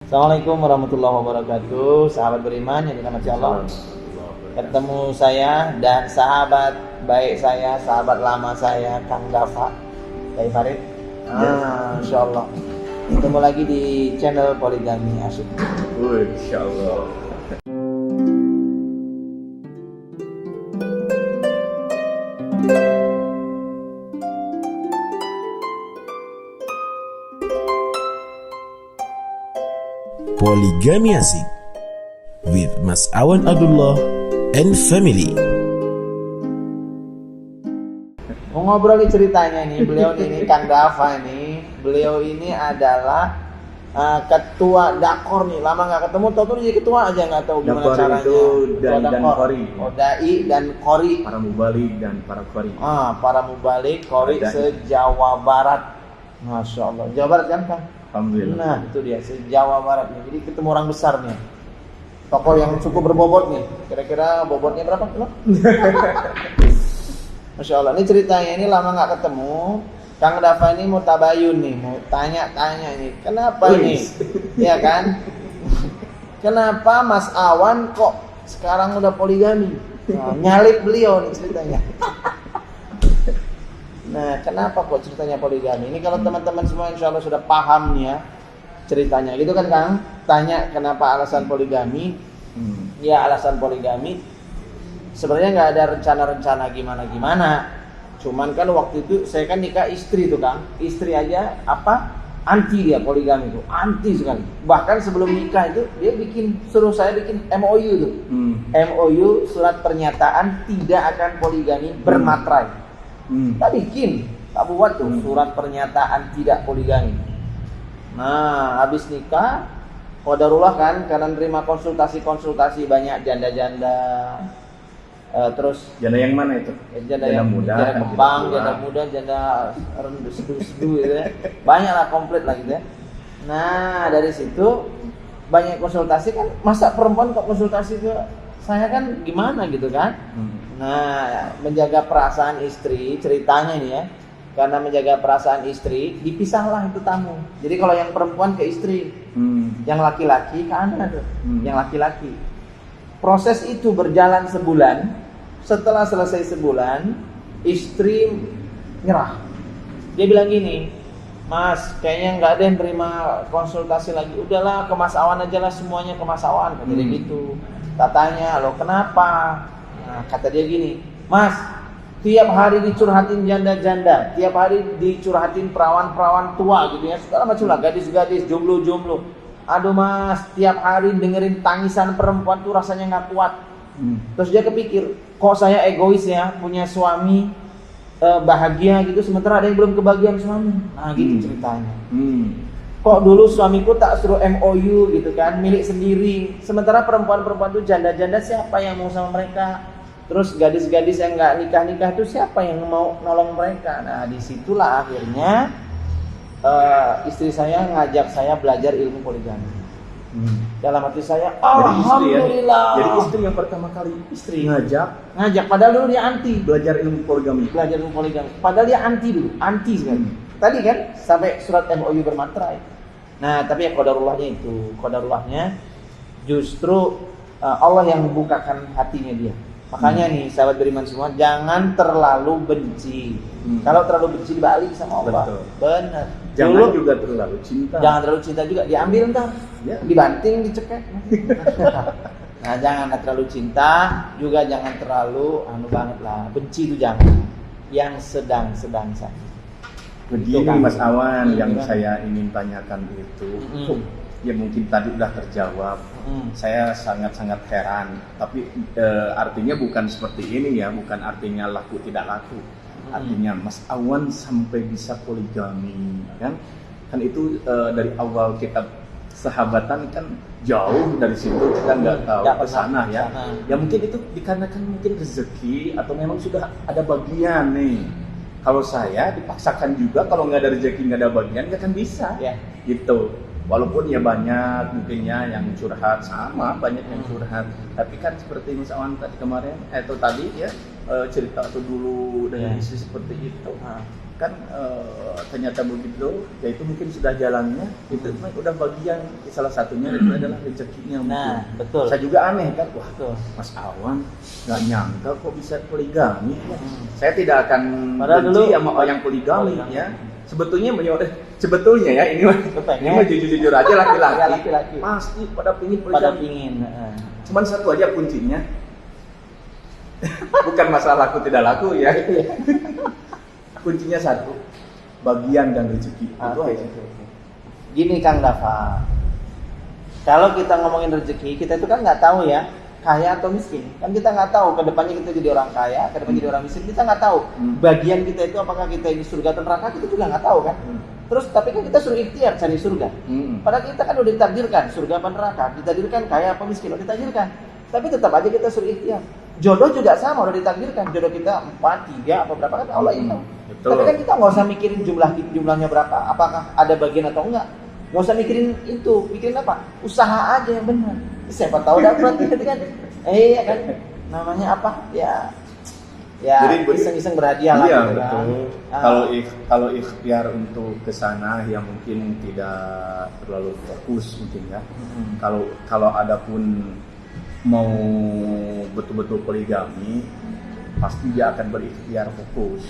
Assalamualaikum warahmatullahi wabarakatuh. Sahabat beriman yang dirahmati Allah. Ketemu saya dan sahabat baik saya, sahabat lama saya, Kang Dafa dari Farid. Insyaallah. Ketemu lagi di channel Poligami Asyik. Insyaallah. Poligami Asik with Mas Awan Abdullah and family. Mau ngobrol nih ceritanya nih, beliau ini Kang Dafa nih. Beliau ini adalah ketua Dakor nih, lama nggak ketemu, tahu jadi ketua aja nggak tahu gimana Dakor caranya. itu dan Qori. Oh, dai dan Qori. Para mubalik dan para Qori. Para mubalik Qori se-Jawa Barat. Masya Allah. Jawa Barat kan Kang? Alhamdulillah. Nah itu dia, se-Jawa Barat nih. Jadi ketemu orang besar nih. Tokoh yang cukup berbobot nih. Kira-kira bobotnya berapa kilo? Masya Allah. Ini ceritanya ini lama nggak ketemu. Kang Dafa ini mau tabayun nih, mau tanya-tanya nih. Kenapa nih? Ya kan? Kenapa Mas Awan kok sekarang udah poligami? Nah, nyalip beliau nih ceritanya. Nah, kenapa kok ceritanya poligami? Ini kalau teman-teman semua insya Allah sudah paham nih ya ceritanya. Gitu kan Kang? Tanya kenapa alasan poligami? Ya alasan poligami sebenarnya nggak ada rencana-rencana gimana-gimana. Cuman kan waktu itu saya kan nikah istri tuh Kang. Istri aja anti dia poligami itu, anti sekali. Bahkan sebelum nikah itu dia suruh saya bikin MOU tuh. MOU surat pernyataan tidak akan poligami bermaterai. Tak bikin, tak buat tuh surat pernyataan tidak poligami. Nah, habis nikah, qadarullah kan, karena nerima konsultasi banyak janda-janda. Terus Janda yang mana itu? Janda yang muda, janda kembang, janda muda, janda rendu sedu gitu ya. Banyak lah, komplit lah gitu ya. Nah, dari situ banyak konsultasi kan, masa perempuan kok konsultasi ke saya kan gimana gitu kan? Nah, menjaga perasaan istri, ceritanya nih ya. Karena menjaga perasaan istri, dipisahlah itu tamu. Jadi kalau yang perempuan ke istri, yang laki-laki ke anak tuh. Yang laki-laki. Proses itu berjalan sebulan. Setelah selesai sebulan, istri nyerah. Dia bilang gini, Mas, kayaknya nggak ada yang terima konsultasi lagi. Udahlah, ke Mas Awan aja lah, semuanya ke Mas Awan. Kata dia gitu. Tak tanya, lo kenapa? Nah, kata dia gini, Mas, tiap hari dicurhatin janda-janda, tiap hari dicurhatin perawan-perawan tua gitu ya, segala macam lah, gadis-gadis, jomblo-jomblo. Aduh Mas, tiap hari dengerin tangisan perempuan tuh rasanya nggak kuat. Terus dia kepikir, kok saya egois ya, punya suami bahagia gitu, sementara ada yang belum kebagian suami. Nah gitu ceritanya. Kok dulu suamiku tak suruh MOU gitu kan, milik sendiri. Sementara perempuan-perempuan tuh janda-janda siapa yang mau sama mereka? Terus gadis-gadis yang nggak nikah-nikah tuh siapa yang mau nolong mereka? Nah disitulah akhirnya istri saya ngajak saya belajar ilmu poligami. Dalam hati saya, alhamdulillah. Jadi istri yang pertama kali ngajak, padahal dulu dia anti belajar ilmu poligami. Padahal dia anti dulu, anti sekali. Tadi kan sampai surat MOU bermaterai. Nah, tapi ya qadarullahnya justru Allah yang membukakan hatinya dia. Makanya nih sahabat beriman semua, jangan terlalu benci. Kalau terlalu benci dibalik sama Allah. Betul. Benar. Jangan juga terlalu cinta. Jangan terlalu cinta juga, diambil entar. Ya. Dibanting, dicekek. Nah, jangan terlalu cinta, juga jangan terlalu banget lah. Benci itu jangan. Yang sedang-sedang saja. Begini Mas Awan, yang saya ingin tanyakan itu, ya mungkin tadi udah terjawab. Saya sangat-sangat heran. Tapi artinya bukan seperti ini ya, bukan artinya laku tidak laku. Artinya Mas Awan sampai bisa poligami, kan? Kan itu dari awal kita sahabatan kan jauh dari situ, kita nggak tahu ke sana ya. Ya mungkin itu dikarenakan mungkin rezeki atau memang sudah ada bagian nih. Kalau saya dipaksakan juga, kalau nggak ada rezeki nggak ada bagian nggak akan bisa, gitu. Walaupun ya banyak mungkinnya yang curhat, sama banyak yang curhat. Tapi kan seperti Mas Awan tadi kemarin, tadi ya cerita atau dulu dengan istri seperti itu. kan ternyata begitu, ya itu mungkin sudah jalannya, itu memang udah bagian salah satunya itu adalah rezekinya mungkin. Nah, betul. Saya juga aneh kan, wah Betul. Mas Awan nggak nyangka kok bisa poligami. Saya tidak akan Padahal benci dulu sama orang poligami poligami. ya. Sebetulnya ya ini Pengen. mah jujur-jujur aja laki-laki. Laki-laki. Pasti pada pingin Pada poligami. pingin. Cuman satu aja kuncinya. Bukan masalah laku tidak laku ya. Kuncinya satu, bagian dan rezeki. Itu Oke, aja. oke. Gini Kang Dafa, kalau kita ngomongin rezeki, kita itu kan nggak tahu ya kaya atau miskin. Kan kita nggak tahu kedepannya kita jadi orang kaya, kedepannya jadi orang miskin, kita nggak tahu. Bagian kita itu apakah kita ini surga atau neraka, kita juga nggak tahu kan. Terus tapi kan kita suruh ikhtiar cari surga. Padahal kita kan udah ditakdirkan surga apa neraka, ditakdirkan kaya apa miskin, udah ditakdirkan. Tapi tetap aja kita suruh ikhtiar. Jodoh juga sama, udah ditakdirkan. Jodoh kita 4, 3, apa berapa kan Allah yang tahu. Betul. Tapi kan kita nggak usah mikirin jumlahnya berapa, apakah ada bagian atau enggak. Nggak usah mikirin itu, mikirin apa? Usaha aja yang benar. Siapa tahu dapat gitu kan? Iya kan? Namanya apa? Ya Jadi iseng-iseng berhadiah lah iya, gitu kan. betul. Kalau ikhtiar untuk ke sana yang mungkin tidak terlalu fokus mungkin ya. Kalau ada pun mau betul-betul poligami, pasti dia akan berikhtiar fokus.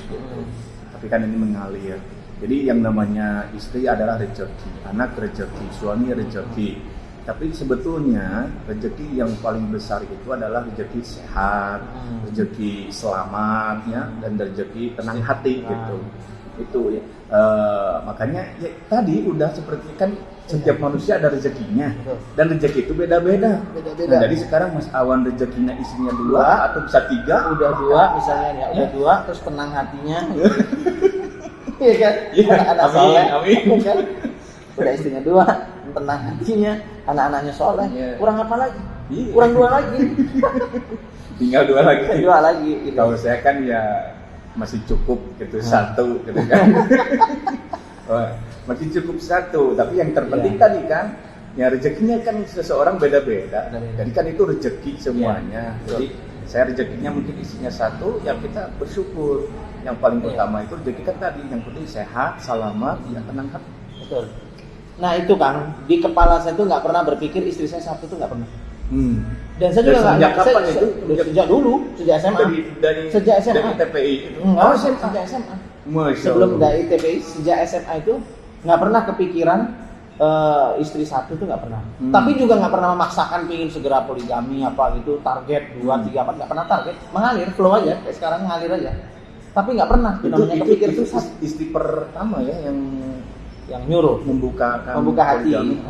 Tapi kan ini mengalir. Jadi yang namanya istri adalah rezeki, anak rezeki, suami rezeki. Tapi sebetulnya rezeki yang paling besar itu adalah rezeki sehat, rezeki selamat ya, dan rezeki tenang hati gitu. Itu ya. Makanya ya, tadi udah seperti kan setiap manusia ada rezekinya dan rezeki itu beda-beda. Beda-beda. Nah, jadi sekarang Mas Awan rezekinya isinya 2 atau bisa 3, Udah 2 misalnya ya, udah 2 terus tenang hatinya. Iya kan? Iya, Anak-anak amin, soleh, amin. iya kan? Udah istrinya 2, tenang hatinya, anak-anaknya soleh. Iya. Kurang apa lagi? Iya. Kurang 2 lagi. tinggal 2 lagi. 2 lagi gitu. Kalau saya kan ya masih cukup gitu 1 gitu kan. Wah, masih cukup 1, tapi yang terpenting tadi kan ya rezekinya kan seseorang beda-beda. Jadi kan itu rezeki semuanya. Ya, Jadi saya rezekinya mungkin isinya 1, ya kita bersyukur. Yang paling utama itu rezeki kan tadi, yang penting sehat, selamat, ya tenang hati. Betul. Nah itu Kang, di kepala saya tuh nggak pernah berpikir istri saya 1 tuh nggak pernah. Dan saya juga Sejak kapan itu? Sejak dulu, sejak SMA. Sejak SMA. Dari TPI itu. Enggak, sejak SMA. Masya Sebelum Allah. dari TPI, sejak SMA itu nggak pernah kepikiran istri 1 tuh nggak pernah. Tapi juga nggak pernah memaksakan pingin segera poligami apa gitu, target 2, 3, 4, nggak pernah target. Mengalir, flow aja, kayak sekarang mengalir aja. Tapi nggak pernah namanya kepikir itu susah. istri pertama ya Yang nyuruh membuka hati. poligami.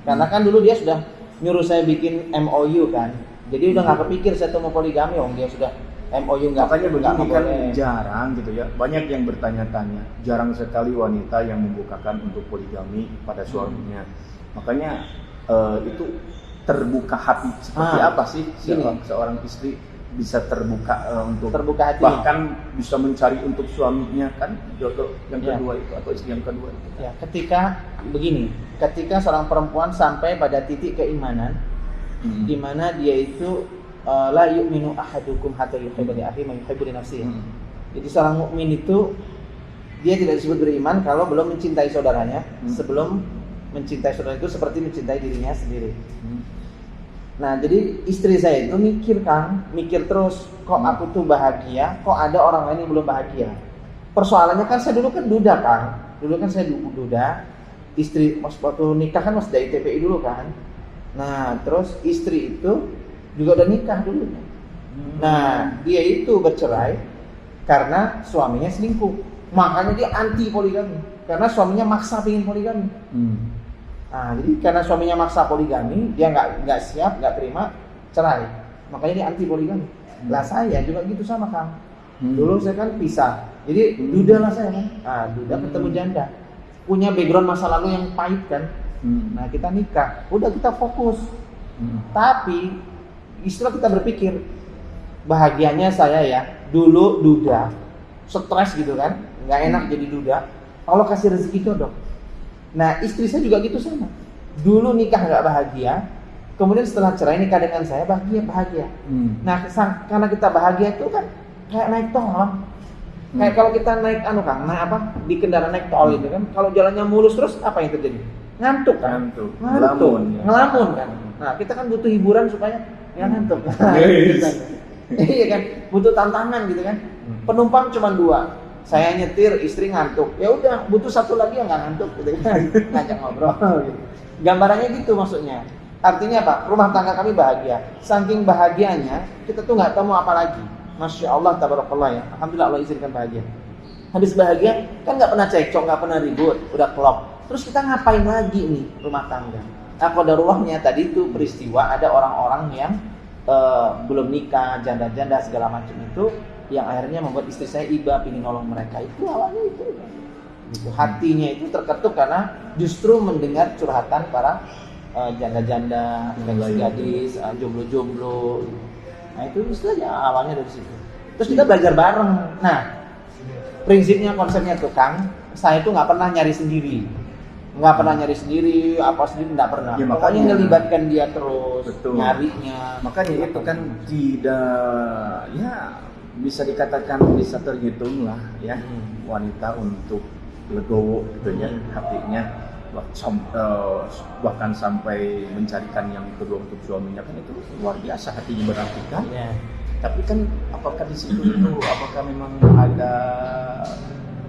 Karena kan dulu dia sudah nyuruh saya bikin MOU kan. Jadi udah nggak kepikir saya tuh mau poligami, dia sudah MOU nggak. Makanya begini kan boleh. jarang gitu ya. Banyak yang bertanya-tanya. Jarang sekali wanita yang membukakan untuk poligami pada suaminya. Makanya itu terbuka hati seperti apa sih seorang istri bisa terbuka untuk terbuka hati. Bahkan bisa mencari untuk suaminya kan jodoh yang kedua itu atau istri yang kedua itu. Ya, ketika seorang perempuan sampai pada titik keimanan di mana dia itu la yu'minu ahadukum hatta yuhibba li akhihi ma yuhibbu li nafsihi. Jadi seorang mukmin itu dia tidak disebut beriman kalau belum mencintai saudaranya. Sebelum mencintai saudara itu seperti mencintai dirinya sendiri. Nah, jadi istri saya itu mikir terus, kok aku tuh bahagia, kok ada orang lain yang belum bahagia. Persoalannya kan saya dulu kan duda Kang. Dulu kan saya duda, istri waktu nikah kan masih dari TPI dulu kan. Nah, terus istri itu juga udah nikah dulu. Nah, dia itu bercerai karena suaminya selingkuh. Makanya dia anti poligami, karena suaminya maksa pengen poligami. Nah, jadi karena suaminya maksa poligami, dia nggak siap, nggak terima, cerai. Makanya dia anti poligami. Lah saya juga gitu sama Kang. Dulu saya kan pisah, jadi duda lah saya kan. Nah, duda ketemu janda, punya background masa lalu yang pahit kan. Nah, kita nikah, udah kita fokus. Tapi istilah kita berpikir, bahagianya saya ya, dulu duda, stres gitu kan, nggak enak jadi duda. Allah kasih rezeki jodoh. Nah, istri saya juga gitu sama. Dulu nikah nggak bahagia, kemudian setelah cerai nikah dengan saya bahagia. Nah, karena kita bahagia itu kan kayak naik tongkang. Kayak kalau kita naik Kang, naik apa? Di kendaraan naik tol itu kan, kalau jalannya mulus terus apa yang terjadi? Ngantuk kan? Ngelamun, ya. Ngelamun kan. Nah, kita kan butuh hiburan supaya nggak ngantuk. Iya kan, butuh tantangan gitu kan. Penumpang cuma 2. Saya nyetir, istri ngantuk. Ya udah, butuh satu lagi yang nggak ngantuk gitu kan. Ngajak ngobrol gitu. Gambarannya gitu maksudnya. Artinya apa? Rumah tangga kami bahagia. Saking bahagianya, kita tuh nggak tahu mau apa lagi. Masya Allah, tabarakallah ya. Alhamdulillah Allah izinkan bahagia. Habis bahagia, kan nggak pernah cekcok, nggak pernah ribut, udah klop. Terus kita ngapain lagi nih rumah tangga? Nah, qadarullah-nya tadi itu peristiwa ada orang-orang yang belum nikah, janda-janda segala macam itu, yang akhirnya membuat istri saya iba, ingin nolong mereka. Itu awalnya itu. Gitu. Hatinya itu terketuk karena justru mendengar curhatan para janda-janda, gadis-gadis, jomblo-jomblo. Nah itu saja awalnya dari situ. Terus kita belajar bareng. Nah prinsipnya, konsepnya tuh Kang, saya tuh nggak pernah nyari sendiri, apa sendiri nggak pernah. Ya, pokoknya ngelibatkan dia terus, betul. Nyarinya. Makanya itu kan tidak, ya bisa dikatakan bisa terhitung lah ya wanita untuk legowo gitu ya hatinya. Bahkan sampai mencarikan yang kedua untuk suaminya, kan itu luar biasa hatinya berarti kan. Ya. Tapi kan apakah di situ itu apakah memang ada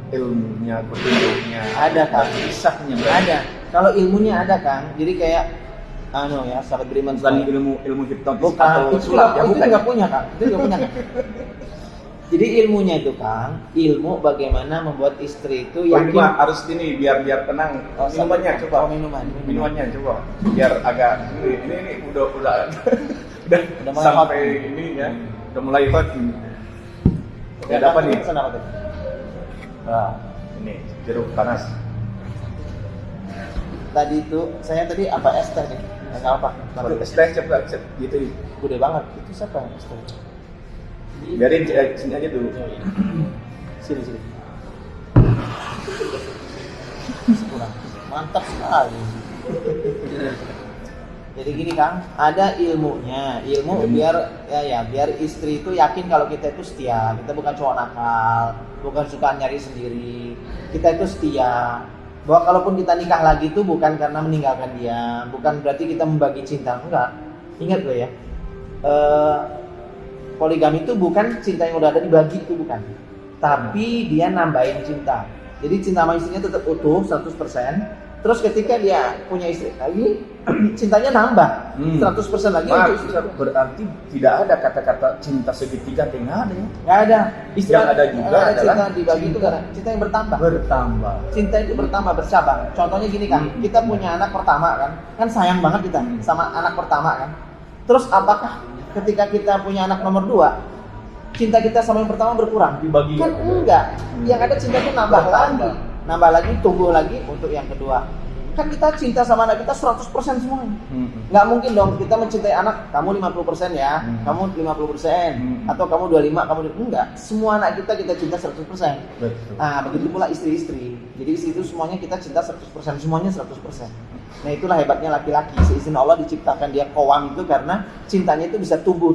ilmunya, petunjuknya? Ada Kang, kisahnya ada. Kalau ilmunya ada Kang, jadi kayak ya sahabat beriman bukan ilmu hipnotis bukan, atau itu sulap ya, bukan. nggak punya Kang, itu nggak punya Kang. Jadi ilmunya itu Kang, ilmu bagaimana membuat istri itu yakin. Harus ini biar tenang. Minumannya coba. Minumannya coba. Biar agak ini udah sampai ini ya. Udah mulai hot ini. Ada apa nih? Nah, ini jeruk panas. Tadi itu saya apa es teh nih? Enggak apa. Es teh coba gitu. Gede banget. Itu siapa es teh? Biarin sini aja dulu. Sini. Kurang. Mantap sekali. Jadi gini Kang, ada ilmunya. Ilmu biar istri itu yakin kalau kita itu setia. Kita bukan cowok nakal, bukan suka nyari sendiri. Kita itu setia. Bahwa kalaupun kita nikah lagi itu bukan karena meninggalkan dia, bukan berarti kita membagi cinta, enggak. Ingat loh ya. Poligami itu bukan cinta yang udah ada dibagi, itu bukan. Tapi dia nambahin cinta. Jadi cinta sama istrinya tetap utuh 100%. Terus ketika dia punya istri lagi, cintanya nambah 100% lagi untuk istri. Berarti tidak ada kata-kata cinta segitiga, nggak ada ya? Nggak ada. Yang ada juga adalah cinta dibagi itu karena cinta yang bertambah. Cinta itu bertambah, bercabang. Contohnya gini Kang, kita punya anak pertama kan sayang banget kita sama anak pertama kan. Terus apakah ketika kita punya anak nomor 2, cinta kita sama yang pertama berkurang? Dibagi kan enggak. Yang ada cinta itu nambah lagi, tumbuh lagi untuk yang kedua. Kan kita cinta sama anak kita 100% semuanya. Nggak mungkin dong kita mencintai anak, kamu 50% ya, kamu 50%, atau kamu 25, kamu enggak. Semua anak kita cinta 100%. Betul. Nah, begitu pula istri-istri. Jadi istri itu semuanya kita cinta 100%, semuanya 100%. Nah, itulah hebatnya laki-laki. Seizin Allah diciptakan dia qawam itu karena cintanya itu bisa tumbuh.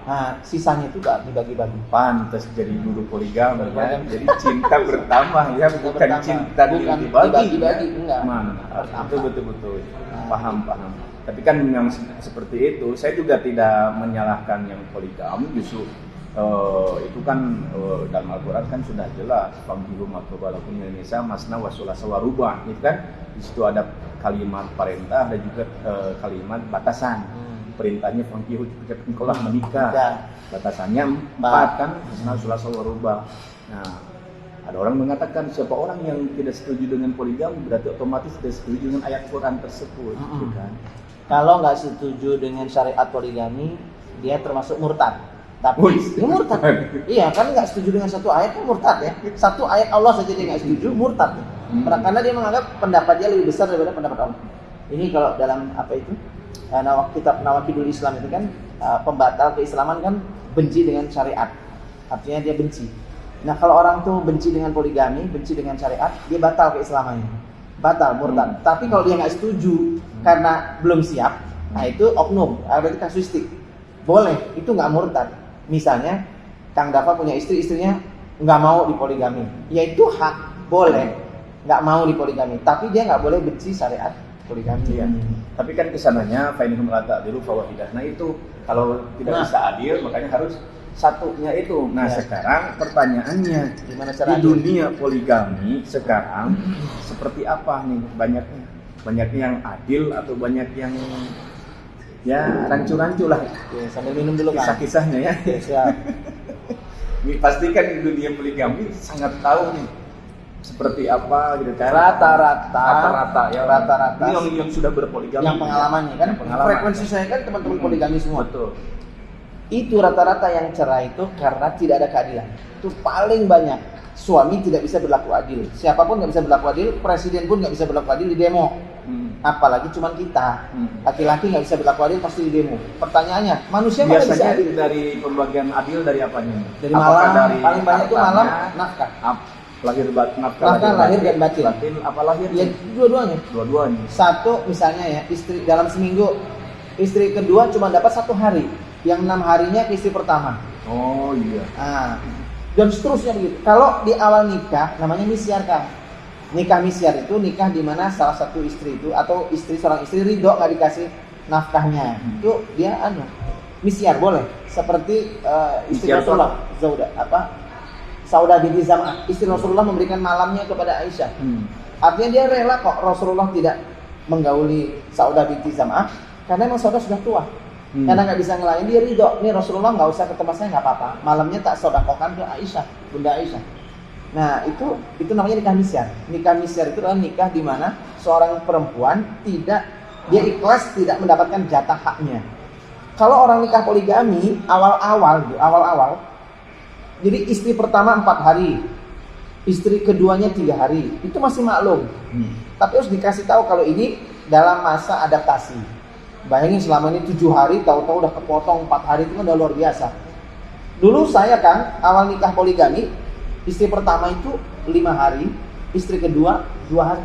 Nah, sisanya itu gak dibagi-bagi. Pantas jadi dulu poligami ya. Jadi cinta bertambah ya, bukan cinta dibagi. Enggak. Betul. Paham. Tapi kan yang seperti itu, saya juga tidak menyalahkan yang poligami. Justru itu kan dalam Al-Quran kan sudah jelas, fambihu matobalakum Indonesia masna wasulasa warubah. Itu kan di situ ada kalimat perintah dan juga kalimat batasan. Perintahnya fambihu kalau menikah. Batasannya 4 kan, masna wasulasa warubah. Nah, ada orang mengatakan siapa orang yang tidak setuju dengan poligami berarti otomatis tidak setuju dengan ayat Quran tersebut, gitu kan? Kalau nggak setuju dengan syariat poligami, dia termasuk murtad. Tapi dia murtad. Iya, kan nggak setuju dengan satu ayat kan murtad ya. Satu ayat Allah saja dia nggak setuju, murtad. Karena dia menganggap pendapat dia lebih besar daripada pendapat Allah. Ini kalau dalam apa itu? Kitab Nawakidul Islam itu kan pembatal keislaman kan benci dengan syariat. Artinya dia benci. Nah, kalau orang tuh benci dengan poligami, benci dengan syariat, dia batal keislamannya. Batal, murtad. Tapi kalau dia nggak setuju karena belum siap, nah itu oknum, berarti kasuistik. Boleh, itu nggak murtad. Misalnya, Kang Dafa punya istri, istrinya nggak mau dipoligami, yaitu hak, boleh nggak mau dipoligami, tapi dia nggak boleh benci syariat poligami. Iya. Tapi kan kesananya fainhum la ta'dilu fawahidah. Nah itu kalau tidak bisa adil makanya harus satunya itu. Nah Ya. sekarang pertanyaannya, Gimana di cara adil? dunia poligami sekarang seperti apa nih banyaknya? Banyak yang adil atau banyak yang ya rancu-rancu lah Oke, sambil minum dulu kan. kisah-kisahnya ya. Oke, siap. Ini pasti kan di dunia poligami sangat tahu nih seperti apa gitu kan. Rata-rata ya. Rata-rata. Ini yang sudah berpoligami. Yang pengalamannya kan, Yang pengalaman. frekuensi saya kan teman-teman poligami semua. Betul. Itu rata-rata yang cerai itu karena tidak ada keadilan. Itu paling banyak. Suami tidak bisa berlaku adil. Siapapun nggak bisa berlaku adil, presiden pun nggak bisa berlaku adil di demo. Apalagi cuman kita. Laki-laki nggak bisa berlaku adil pasti di demo. Pertanyaannya, manusia mana bisa Biasanya adil? dari pembagian adil dari apanya? Dari Apakah malam, dari paling banyak itu malam hartanya, nafkah. nafkah Lahir dan batin. apa lahir? Ya dua-duanya. Dua-duanya. Satu misalnya ya, istri dalam seminggu, istri kedua cuma dapat 1 hari, yang 6 harinya ke istri pertama. Oh iya. Nah, dan seterusnya begitu. Kalau di awal nikah namanya misyar kan. Nikah misyar itu nikah di mana salah satu istri itu atau seorang istri ridho nggak dikasih nafkahnya. Itu dia misyar boleh. Seperti istri Misyar Rasulullah, Saudah binti Zam'ah. Istri Rasulullah memberikan malamnya kepada Aisyah. Artinya dia rela kok Rasulullah tidak menggauli Saudah binti Zam'ah karena memang Saudah sudah tua. Karena nggak bisa ngelain, dia ridho. Nih Rasulullah nggak usah ke tempat saya, nggak apa-apa. Malamnya tak sodakokan ke Aisyah, bunda Aisyah. Nah itu namanya nikah misyar. Nikah misyar itu adalah nikah di mana seorang perempuan dia ikhlas tidak mendapatkan jatah haknya. Kalau orang nikah poligami awal-awal, jadi istri pertama 4 hari, istri keduanya 3 hari, itu masih maklum. Tapi harus dikasih tahu kalau ini dalam masa adaptasi. Bayangin selama ini 7 hari, tahu-tahu udah kepotong 4 hari, itu kan udah luar biasa. Dulu saya kan awal nikah poligami, istri pertama itu 5 hari, istri kedua 2 hari.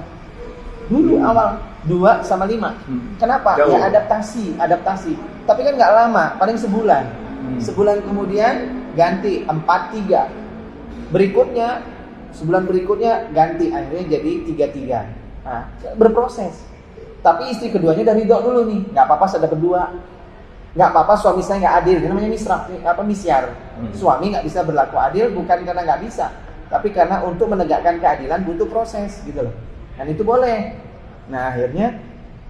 Dulu awal 2 sama 5. Kenapa? Jauh. Ya adaptasi. Tapi kan nggak lama, paling sebulan. Sebulan kemudian ganti 4-3. Berikutnya sebulan berikutnya ganti, akhirnya jadi 3-3. Nah, berproses. Tapi istri keduanya dari ridho dulu nih, nggak apa-apa sudah kedua, nggak apa-apa suami saya nggak adil, itu namanya misyar. Suami nggak bisa berlaku adil bukan karena nggak bisa, tapi karena untuk menegakkan keadilan butuh proses gitu loh. Dan itu boleh. Nah akhirnya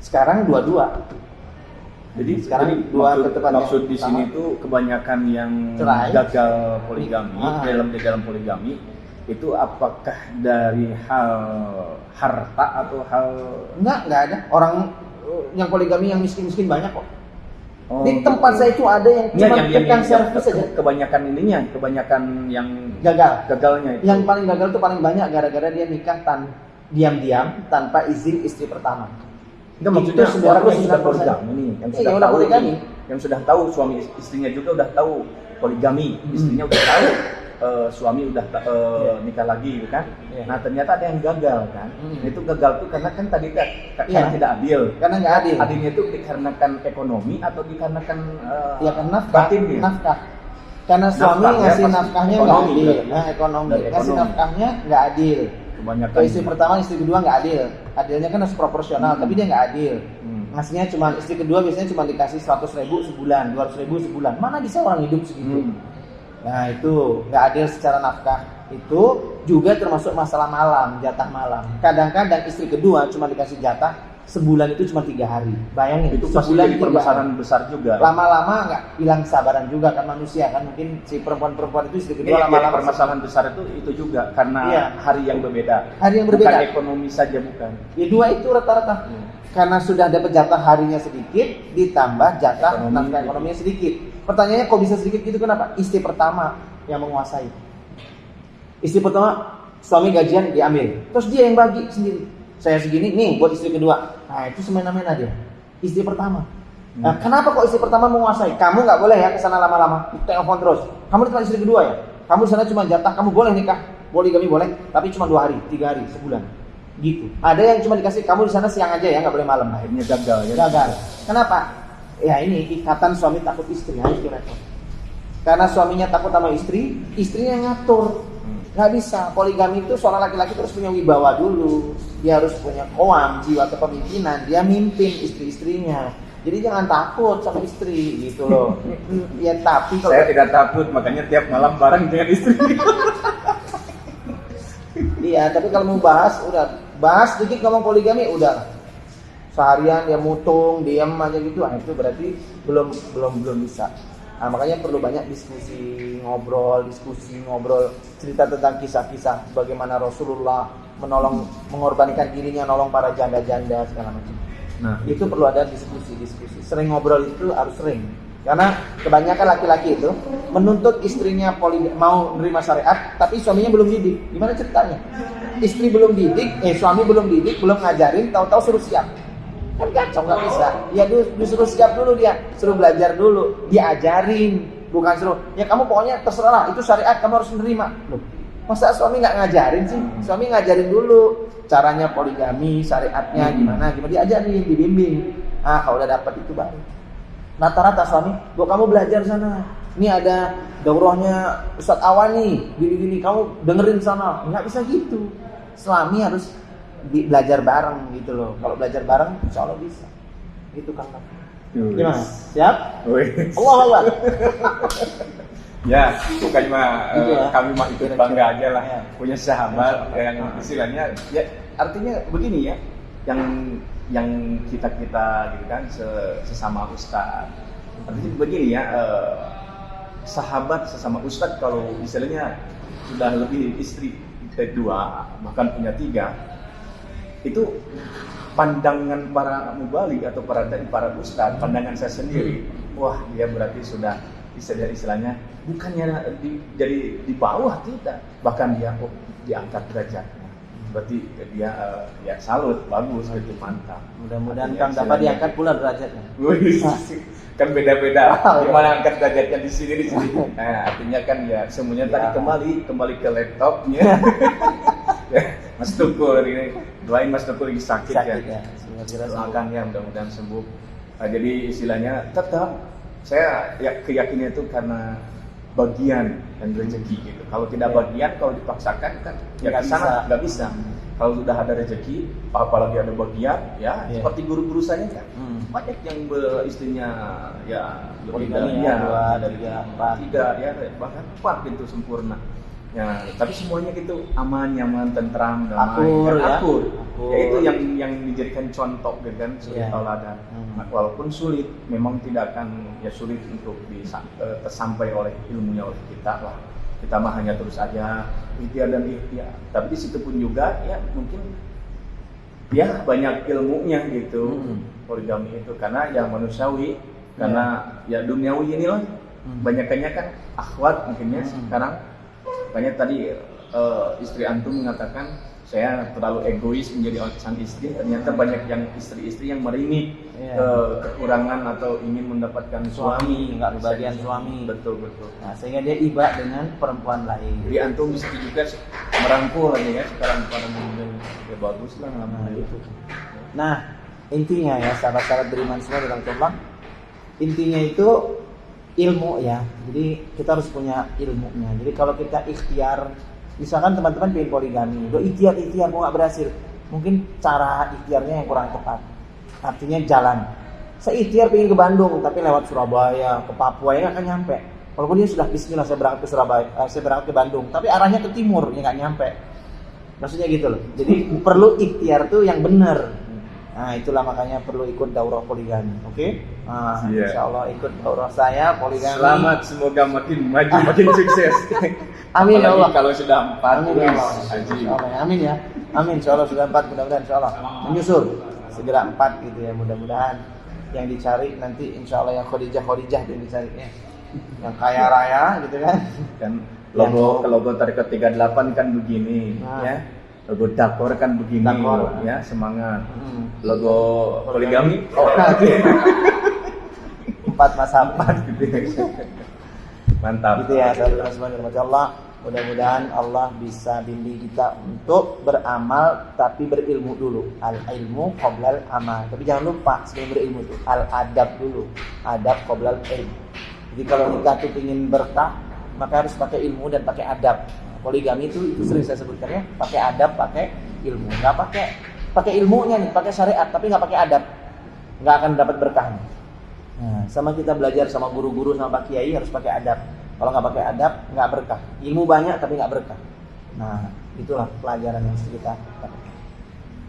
sekarang dua-dua. Jadi sekarang jadi dua maksud, ketepannya maksud di sini sama. tuh kebanyakan yang Cerai. gagal poligami Ah. di dalam poligami itu apakah dari hal harta atau hal Enggak ada. Orang yang poligami yang miskin-miskin banyak kok. oh, Di tempat gitu. saya itu ada yang Ya, cuma tukang yang servis saja. kebanyakan ininya, kebanyakan yang Gagal. gagalnya itu. Yang paling gagal tuh paling banyak gara-gara dia nikah diam-diam tanpa izin istri pertama. Enggak, maksudnya Itu orang yang 99%. sudah poligami nih, yang Iya, sudah udah tahu poligami. nih, yang sudah tahu suami istrinya juga udah tahu poligami, istrinya udah tahu suami udah nikah lagi gitu kan. Iya. Nah ternyata ada yang gagal kan. Nah, itu gagal tuh karena kan tadi karena Iya. tidak adil. Karena nggak adil. Adilnya itu dikarenakan ekonomi atau dikarenakan Ya kan batin ya? nafkah. Karena suami Nafkah, ya, ngasih pasti nafkahnya nggak ekonomi adil. berarti. Nah ekonomi. Dari Ngasih ekonomi. nafkahnya nggak adil. Kebanyakan Ke istri pertama, istri kedua nggak adil. Adilnya kan harus proporsional, tapi dia nggak adil. Ngasihnya cuma istri kedua biasanya cuma dikasih 100.000 sebulan, 200.000 sebulan. Mana bisa orang hidup segitu? Nah itu nggak adil secara nafkah. Itu juga termasuk masalah malam, jatah malam. Kadang-kadang istri kedua cuma dikasih jatah sebulan itu cuma 3 hari. Bayangin itu pasti sebulan jadi 3 permasalahan hari. besar juga. Lama-lama nggak hilang kesabaran juga kan manusia kan, mungkin si perempuan-perempuan itu istri Ini kedua jadi lama-lama permasalahan besar itu juga karena Iya. hari yang berbeda. Hari yang berbeda. Bukan ekonomi saja bukan. Ya dua itu rata-rata. Karena sudah dapat jatah harinya sedikit, ditambah jatah Ekonomi. nafkah ekonominya sedikit. Pertanyaannya kok bisa sedikit gitu kenapa? Istri pertama yang menguasai. Istri pertama suami gajian diambil, terus dia yang bagi sendiri. Saya segini nih buat istri kedua. Nah itu semena-mena dia. Istri pertama. Nah kenapa kok istri pertama menguasai? Kamu nggak boleh ya kesana lama-lama. Telepon terus. Kamu di tempat istri kedua ya. Kamu di sana cuma jatah. Kamu boleh nikah, poligami boleh, tapi cuma 2 hari, 3 hari, sebulan. Gitu. Ada yang cuma dikasih kamu di sana siang aja ya, nggak boleh malam. Akhirnya gagal ya. Gagal. Kenapa? Ya ini ikatan suami takut istri, harus repot. Karena suaminya takut sama istri, istrinya yang ngatur. Nggak bisa. Poligami itu seorang laki-laki terus punya wibawa dulu. Dia harus punya qawam, jiwa kepemimpinan. Dia mimpin istri-istrinya. Jadi jangan takut sama istri gitu loh. Ya tapi kalau Saya tidak takut, makanya tiap malam bareng dengan istri. iya, tapi kalau mau bahas sedikit ngomong poligami udah. Seharian dia mutung, diam aja gitu, itu berarti belum bisa. Nah, makanya perlu banyak diskusi, ngobrol, cerita tentang kisah-kisah bagaimana Rasulullah mengorbankan dirinya, nolong para janda-janda segala macam. Nah, itu perlu ada diskusi. Sering ngobrol itu harus sering. Karena kebanyakan laki-laki itu menuntut istrinya mau menerima syariat, tapi suaminya belum didik. Gimana ceritanya? Istri belum didik, suami belum didik, belum ngajarin, tahu-tahu suruh siap. Kan kacau, nggak bisa. Ya disuruh siap dulu dia, suruh belajar dulu, diajarin, bukan suruh. Ya kamu pokoknya terserah lah, itu syariat kamu harus menerima. Loh, masa suami nggak ngajarin sih? Suami ngajarin dulu caranya poligami, syariatnya gimana diajarin, dibimbing. Kalau udah dapat itu baru. Rata-rata suami, kamu belajar sana. Ini ada daurahnya Ustadz Awan nih, gini-gini, kamu dengerin sana. Nggak bisa gitu. Suami harus belajar bareng gitu loh. Kalau belajar bareng, insya Allah bisa. Gitu Kang. Gimana? Siap? Allahu Akbar. Ya, bukan cuma Gitu ya. kami mah ikut bangga aja lah Ya. punya sahabat yang istilahnya ya artinya begini ya, yang kita gitu kan sesama ustaz. Artinya begini ya, sahabat sesama ustaz kalau istilahnya sudah lebih istri kedua bahkan punya 3, itu pandangan para mubalik atau para ustaz, pandangan saya sendiri, wah dia berarti sudah istilahnya bukannya jadi di bawah, tidak, bahkan dia diangkat derajatnya, berarti dia ya salut, bagus, itu mantap. Mudah-mudahan Kang dapat diangkat pula derajatnya. Kan beda-beda gimana angkat derajatnya di sini. Nah, artinya kan ya semuanya tadi kembali ke laptopnya. Ya, Mas Tukul ini doain Mas Tukul lagi sakit ya. Doakan ya mudah-mudahan sembuh. Nah, jadi istilahnya tetap saya keyakinan itu karena bagian dan rezeki gitu. Kalau tidak bagian, kalau dipaksakan kan ya ke sana nggak bisa. Kalau sudah ada rezeki, apalagi ada bagian, ya seperti guru-guru saya kan, banyak yang istrinya ya lebih dari 2, dari 4, 3, ya bahkan 4 gitu sempurna. Ya, tapi semuanya gitu aman, nyaman, tentram, damai, akur. Ya itu yang dijadikan contoh gitu kan, sebagai tauladan. Walaupun sulit, memang tidak akan sulit untuk tersampai oleh ilmunya oleh kita lah. Kita mah hanya terus aja ikhtiar dan ikhtiar. Tapi di situ pun juga ya mungkin ya banyak ilmunya gitu poligami itu, karena yang manusiawi, karena ya duniawi inilah banyakannya kan akhwat mungkinnya sekarang. Makanya tadi istri antum mengatakan saya terlalu egois menjadi sang istri, ternyata banyak yang istri-istri yang meringik kekurangan atau ingin mendapatkan suami, nggak kebagian suami. Betul. Nah, sehingga dia iba dengan perempuan lain. Jadi antum bisa juga merangkul aja ya sekarang para mungkin ya bagus lah gitu. Nah, intinya ya sahabat-sahabat beriman semua dalam Allah, intinya itu ilmu ya. Jadi kita harus punya ilmunya. Jadi kalau kita ikhtiar, misalkan teman-teman pengen poligami, udah ikhtiar kok nggak berhasil, mungkin cara ikhtiarnya yang kurang tepat. Artinya jalan. Saya ikhtiar pengen ke Bandung, tapi lewat Surabaya, ke Papua ya nggak akan nyampe. Walaupun dia sudah bismillah saya berangkat ke Surabaya, saya berangkat ke Bandung, tapi arahnya ke timur ya nggak nyampe. Maksudnya gitu loh. Jadi perlu ikhtiar tuh yang benar. Nah itulah makanya perlu ikut daurah poligami, oke? Nah, Insya Allah ikut daurah saya poligami. Selamat, semoga makin maju, makin sukses. Amin ya Allah. Kalau sudah 4, amin ya Allah. Amin ya. Amin. Insya Allah sudah 4, mudah-mudahan Insya Allah menyusul segera 4 gitu ya, mudah-mudahan yang dicari nanti Insya Allah yang Khadijah yang dicari ya. Yang kaya raya gitu kan. Kan logo Tarekat 38 kan begini ya. Logo Dakor kan begini, ya semangat. Logo poligami, 4 masa 4 gitu. Mantap. Gitu ya, sahabat Allah. Mudah-mudahan Allah bisa bimbing kita untuk beramal tapi berilmu dulu. Al-ilmu qoblal amal. Tapi jangan lupa sebelum berilmu itu al-adab dulu. Adab qoblal ilm. Jadi kalau kita tuh ingin berkah, maka harus pakai ilmu dan pakai adab. poligami itu sering saya sebutkan ya, pakai adab, pakai ilmu. Nggak pakai ilmunya nih, pakai syariat, tapi nggak pakai adab, nggak akan dapat berkahnya. Nah, sama kita belajar sama guru-guru, sama Pak Kiai harus pakai adab. Kalau nggak pakai adab, nggak berkah. Ilmu banyak tapi nggak berkah. Nah, itulah pelajaran yang mesti kita dapatkan.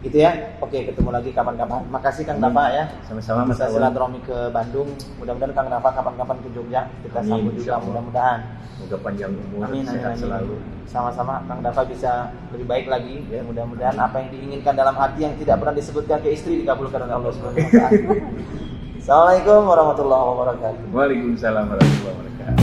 Gitu ya. Oke, ketemu lagi kapan-kapan. Makasih Kang Dafa ya. Sama-sama Mas Bisa Awan. silaturahmi ke Bandung. Mudah-mudahan Kang Dafa kapan-kapan ke Jogja. Kita Amin, sambut juga insyaallah. mudah-mudahan. Semoga panjang umur, Amin, amin, sehat amin. selalu. Sama-sama Kang Dafa bisa lebih baik lagi. Ya, mudah-mudahan apa yang diinginkan dalam hati yang tidak pernah disebutkan ke istri dikabulkan oleh Allah Subhanahu wa taala. Assalamualaikum warahmatullahi wabarakatuh. Waalaikumsalam warahmatullahi wabarakatuh.